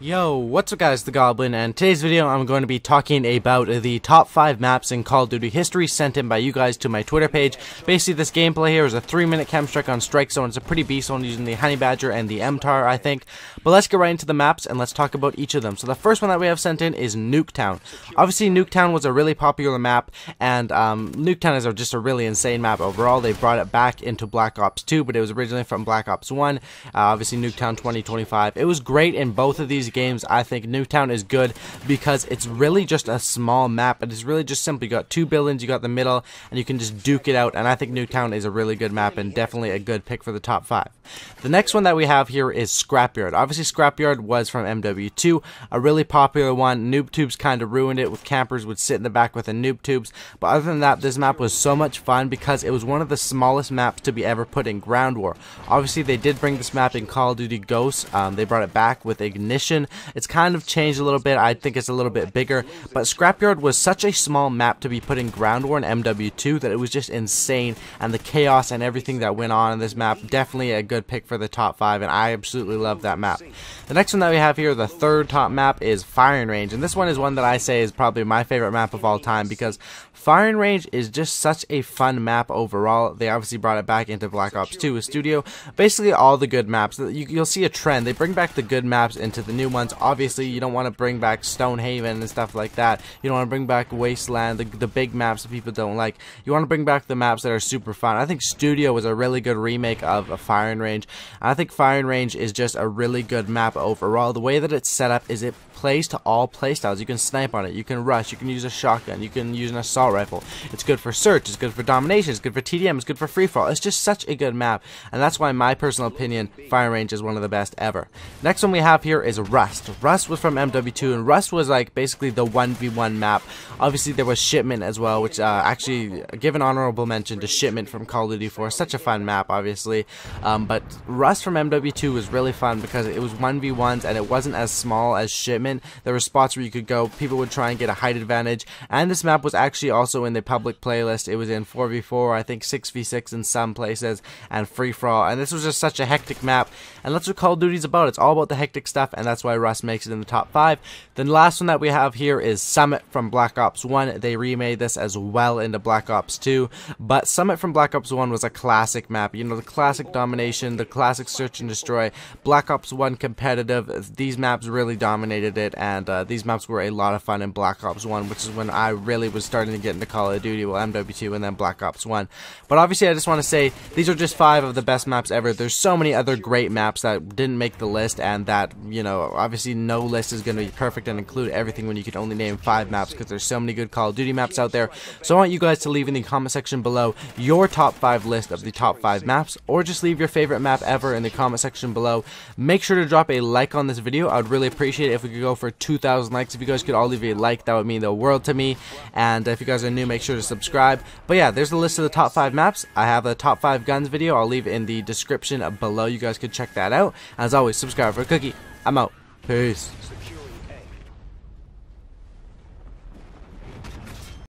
Yo, what's up guys, the Goblin, and today's video I'm going to be talking about the top 5 maps in Call of Duty history sent in by you guys to my Twitter page. Basically this gameplay here is a 3-minute chem strike on Strike Zone. It's a pretty beast one using the Honey Badger and the MTAR, I think. But let's get right into the maps and let's talk about each of them. So the first one that we have sent in is Nuketown. Obviously Nuketown was a really popular map, and Nuketown is just a really insane map overall. They brought it back into Black Ops 2, but it was originally from Black Ops 1. Obviously Nuketown 2025. It was great in both of these games. I think Nuketown is good because it's really just a small map. It is really just simple. You got 2 buildings, you got the middle, and you can just duke it out, and I think Nuketown is a really good map and definitely a good pick for the top 5. The next one that we have here is Scrapyard. Obviously Scrapyard was from MW2, a really popular one. Noob Tubes kind of ruined it, with campers would sit in the back with the Noob Tubes, but other than that, this map was so much fun because it was one of the smallest maps to be ever put in Ground War. Obviously they did bring this map in Call of Duty Ghosts. They brought it back with Ignition. It's kind of changed a little bit. I think it's a little bit bigger, but Scrapyard was such a small map to be put in Ground War in MW2 that it was just insane, and the chaos and everything that went on in this map, definitely a good pick for the top 5, and I absolutely love that map. The next one that we have here, the third top map, is Firing Range, and this one is one that I say is probably my favorite map of all time because Firing Range is just such a fun map overall. They obviously brought it back into Black Ops 2 with Studio. Basically all the good maps, you'll see a trend. They bring back the good maps into the new ones. Obviously you don't want to bring back Stonehaven and stuff like that. You don't want to bring back Wasteland, the big maps that people don't like. You want to bring back the maps that are super fun. I think Studio was a really good remake of a Firing Range. I think Firing Range is just a really good map overall. The way that it's set up is it plays to all playstyles. You can snipe on it, you can rush, you can use a shotgun, you can use an assault rifle. It's good for search, it's good for domination, it's good for TDM, it's good for free-for-all. It's just such a good map, and that's why, in my personal opinion, Firing Range is one of the best ever. Next one we have here is Rust. Rust was from MW2, and Rust was like basically the 1v1 map. Obviously there was Shipment as well, which actually give an honorable mention to Shipment from Call of Duty 4. Such a fun map, obviously. But Rust from MW2 was really fun because it was 1v1s and it wasn't as small as Shipment. There were spots where you could go, people would try and get a height advantage, and this map was actually also in the public playlist. It was in 4v4, I think 6v6 in some places, and free-for-all, and this was just such a hectic map, and that's what Call of Duty's about. It's all about the hectic stuff, and that's why Rust makes it in the top 5. Then the last one that we have here is Summit from Black Ops 1. They remade this as well into Black Ops 2, but Summit from Black Ops 1 was a classic map. You know, the classic domination, the classic search and destroy. Black Ops 1 competitive, these maps really dominated it, and these maps were a lot of fun in Black Ops 1, which is when I really was starting to get into Call of Duty, well, MW2 and then Black Ops 1. But obviously I just want to say these are just 5 of the best maps ever. There's so many other great maps that didn't make the list, and that, you know, obviously no list is going to be perfect and include everything when you can only name 5 maps, because there's so many good Call of Duty maps out there. So I want you guys to leave in the comment section below your top 5 list of the top 5 maps, or just leave your favorite map ever in the comment section below. Make sure to drop a like on this video. I would really appreciate it if we could go for 2,000 likes. If you guys could all leave a like, that would mean the world to me. And if you guys are new, make sure to subscribe. But yeah, there's the list of the top 5 maps. I have a top 5 guns video. I'll leave it in the description below. You guys could check that out. As always, subscribe for a cookie. I'm out. Peace.